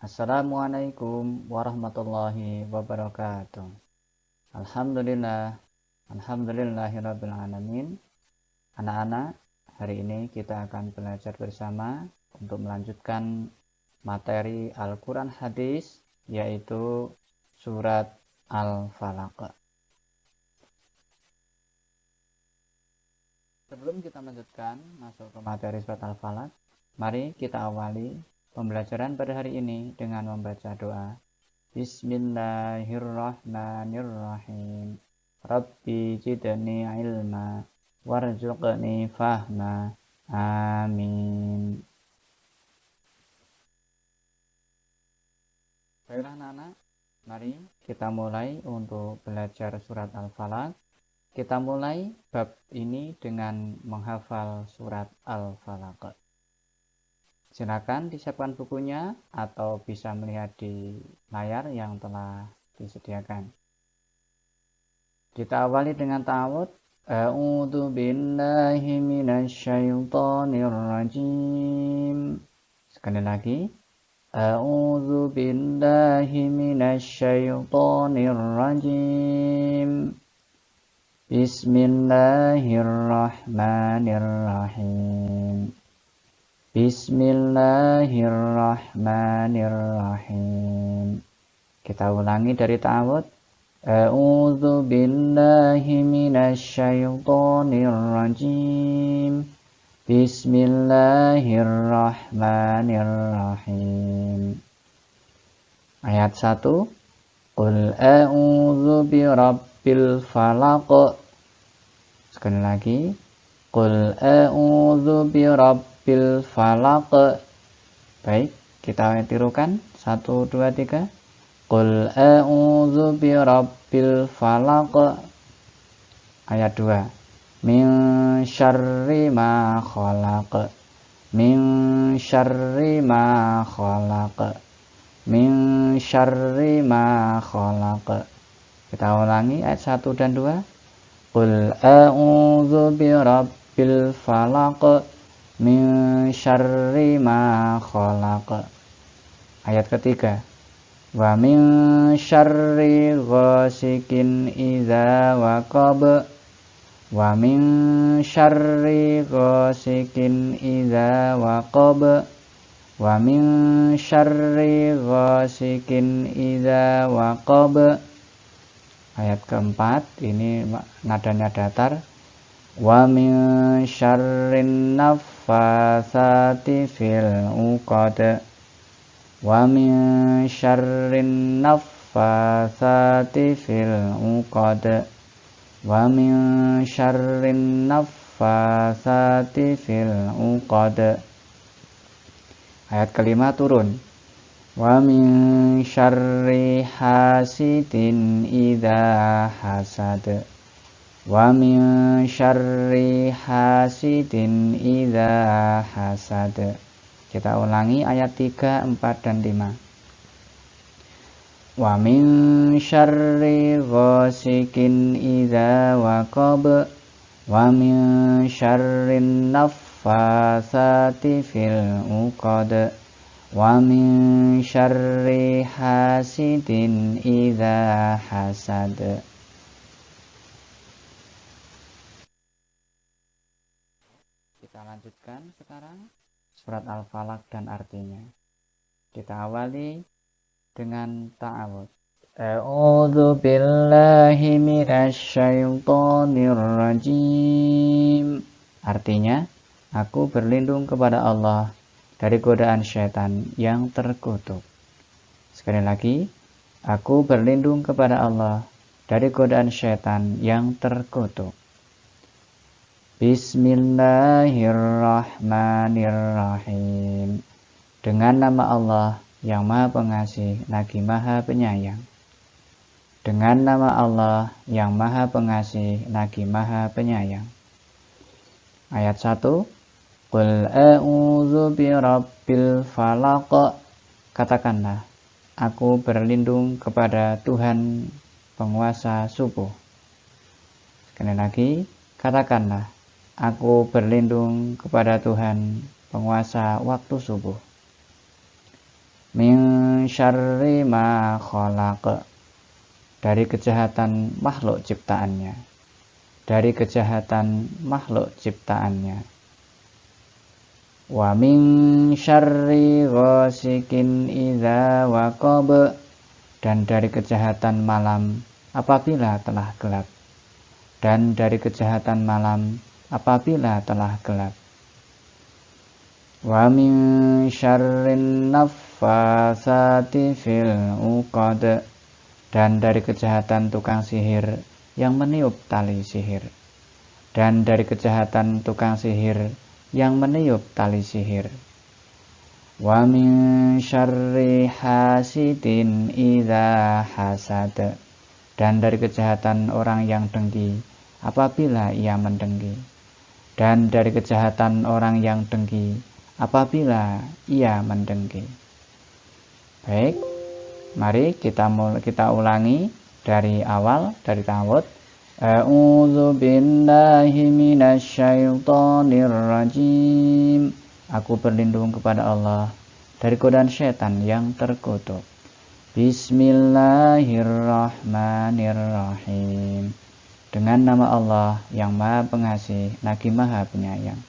Assalamualaikum warahmatullahi wabarakatuh. Alhamdulillah, alhamdulillahirabbil alamin. Anak-anak, hari ini kita akan belajar bersama untuk melanjutkan materi Al-Quran Hadis, yaitu surat Al-Falaq. Sebelum kita melanjutkan masuk ke materi surat Al-Falaq, mari kita awali pembelajaran pada hari ini dengan membaca doa. Bismillahirrahmanirrahim. Rabbi zidni ilma warzuqni fahma. Amin. Baiklah anak-anak, mari kita mulai untuk belajar surat Al-Falaq. Kita mulai bab ini dengan menghafal surat Al-Falaq. Silakan disiapkan bukunya atau bisa melihat di layar yang telah disediakan. Kita awali dengan ta'awudz. A'udzu billahi minasyaitonir rajim. Sekali lagi. A'udzu billahi minasyaitonir rajim. Bismillahirrahmanirrahim. Bismillahirrahmanirrahim. Kita ulangi dari ta'awudz. A'udzu billahi minasyaitonir rajim. Bismillahirrahmanirrahim. Ayat 1. Qul a'udzu birabbil falaq. Sekali lagi. Qul a'udzu birabbil falaq. Baik, kita tirukan 1, 2, 3. Qul a'udzu birabbil falaq. Ayat 2. Min syarri ma khalaq. Min syarri ma khalaq. Min syarri ma khalaq. Kita ulangi ayat 1 dan 2. Qul a'udzu birabbil falaq. Min syarri ma khalaq. Ayat ketiga. Wa min syarri ghasikin idza waqab. Wa min syarri ghasikin idza waqab. Wa min syarri ghasikin idza waqab. Ayat keempat, ini nadanya datar. Wa min syarrin naffatsati fil 'uqad. Wa min syarrin naffatsati fil 'uqad. Wa min syarrin naffatsati fil 'uqad. Ayat kelima turun. Wa min syarri hasidin idza hasad. Wa min syarri hasidin idza hasad. Kita ulangi ayat 3, 4, dan 5. Wa min syarri ghasikin idza waqab. Wa min syarrin naffatsati fil 'uqad. Wa min syarri hasidin idza hasad. Kita lanjutkan sekarang surat Al-Falaq dan artinya. Kita awali dengan ta'awudz. A'udzu billahi minasyaitonir rajim. Artinya, aku berlindung kepada Allah dari godaan syaitan yang terkutuk. Sekali lagi, aku berlindung kepada Allah dari godaan syaitan yang terkutuk. Bismillahirrahmanirrahim. Dengan nama Allah yang Maha Pengasih lagi Maha Penyayang. Dengan nama Allah yang Maha Pengasih lagi Maha Penyayang. Ayat 1. Qul a'udzu birabbil falaq. Katakanlah, aku berlindung kepada Tuhan penguasa subuh. Sekali lagi, katakanlah, aku berlindung kepada Tuhan penguasa waktu subuh. Min syarri ma khalaq, dari kejahatan makhluk ciptaannya, dari kejahatan makhluk ciptaannya. Wa min syarri ghasikin idza waqab, dan dari kejahatan malam apabila telah gelap, dan dari kejahatan malam apabila telah gelap. Wa min syarrin naffatsati fil uqad, dan dari kejahatan tukang sihir yang meniup tali sihir, dan dari kejahatan tukang sihir yang meniup tali sihir. Wa min syarri hasidin idza hasad, dan dari kejahatan orang yang dengki apabila ia mendengki, dan dari kejahatan orang yang dengki apabila ia mendengki. Baik, mari kita ulangi dari awal, dari ta'awudz. A'udzu billahi minasyaitonir rajim. Aku berlindung kepada Allah dari godaan setan yang terkutuk. Bismillahirrahmanirrahim. Dengan nama Allah yang Maha Pengasih, lagi Maha Penyayang.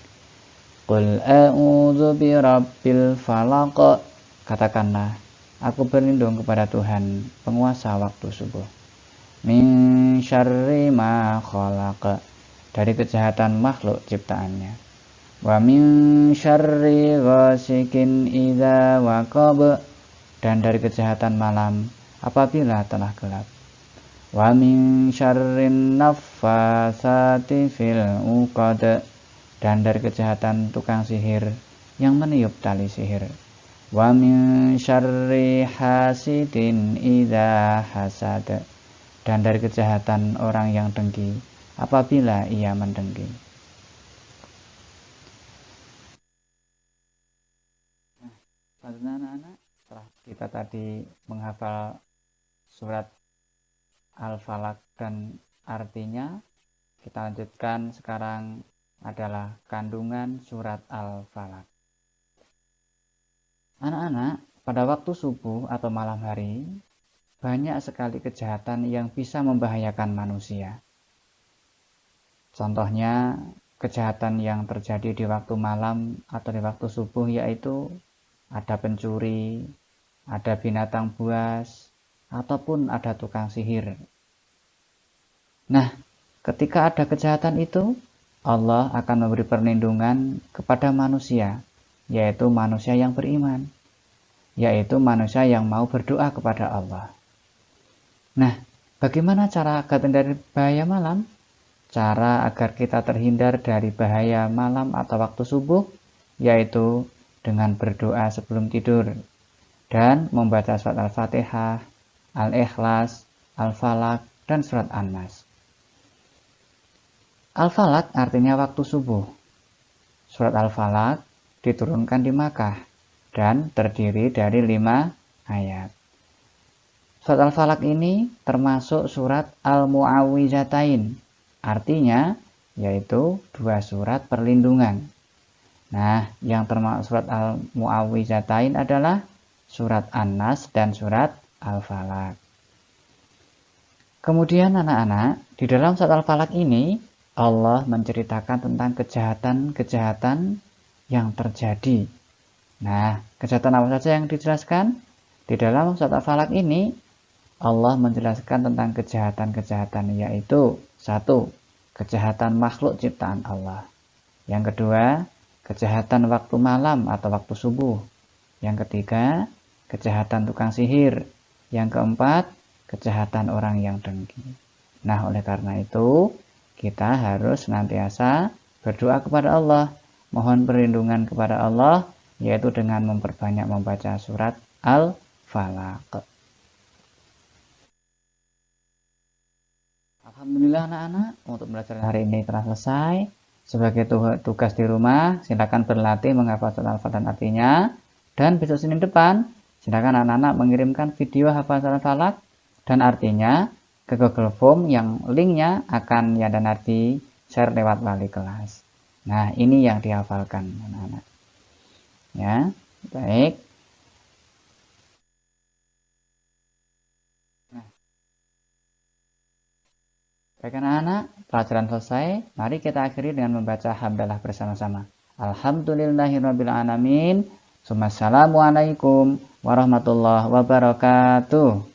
Qul a'udzu birabbil falaq. Katakanlah, aku berlindung kepada Tuhan, penguasa waktu subuh. Min syarri ma khalaq, dari kejahatan makhluk ciptaannya. Wa min syarri ghasikin idza waqab, dan dari kejahatan malam apabila telah gelap. Wa min syarrin naffatsati fil uqad, dan dari kejahatan tukang sihir yang meniup tali sihir. Wa min syarri hasidin idza hasad, dan dari kejahatan orang yang dengki apabila ia mendengki. Anak-anak, setelah kita tadi menghafal surat Al-Falaq dan artinya, kita lanjutkan sekarang adalah kandungan surat Al-Falaq. Anak-anak, pada waktu subuh atau malam hari, banyak sekali kejahatan yang bisa membahayakan manusia. Contohnya, kejahatan yang terjadi di waktu malam atau di waktu subuh yaitu ada pencuri, ada binatang buas, ataupun ada tukang sihir. Nah, ketika ada kejahatan itu, Allah akan memberi perlindungan kepada manusia, yaitu manusia yang beriman, yaitu manusia yang mau berdoa kepada Allah. Nah, bagaimana cara agar terhindar dari bahaya malam? Cara agar kita terhindar dari bahaya malam atau waktu subuh, yaitu dengan berdoa sebelum tidur dan membaca surat Al-Fatihah, Al-Ikhlas, Al-Falaq, dan surat An-Nas. Al-Falaq artinya waktu subuh. Surat Al-Falaq diturunkan di Makkah dan terdiri dari 5 ayat. Surat Al-Falaq ini termasuk surat Al-Mu'awwizatain, artinya yaitu 2 surat perlindungan. Nah, yang termasuk surat Al-Mu'awwizatain adalah surat An-Nas dan surat Al-Falaq. Kemudian anak-anak, di dalam surat Al-Falaq ini Allah menceritakan tentang kejahatan-kejahatan yang terjadi. Nah, kejahatan apa saja yang dijelaskan? Di dalam surat Al-Falaq ini Allah menjelaskan tentang kejahatan-kejahatan, yaitu 1. Kejahatan makhluk ciptaan Allah. Yang kedua, kejahatan waktu malam atau waktu subuh. Yang ketiga, kejahatan tukang sihir. Yang keempat, kejahatan orang yang dengki. Nah, oleh karena itu, kita harus senantiasa berdoa kepada Allah, mohon perlindungan kepada Allah, yaitu dengan memperbanyak membaca surat Al-Falaq. Alhamdulillah anak-anak, untuk belajar hari ini telah selesai. Sebagai tugas di rumah, silakan berlatih menghafal surat Al-Falaq dan artinya. Dan besok Senin depan, silakan anak-anak mengirimkan video hafal surat Al-Falaq dan artinya ke Google Form yang linknya akan ya dan nanti share lewat wali kelas. Nah, ini yang dihafalkan anak-anak. Ya, baik. Baik anak-anak, pelajaran selesai. Mari kita akhiri dengan membaca hamdalah bersama-sama. Alhamdulillahirrabbilalamin. Assalamualaikum warahmatullahi wabarakatuh.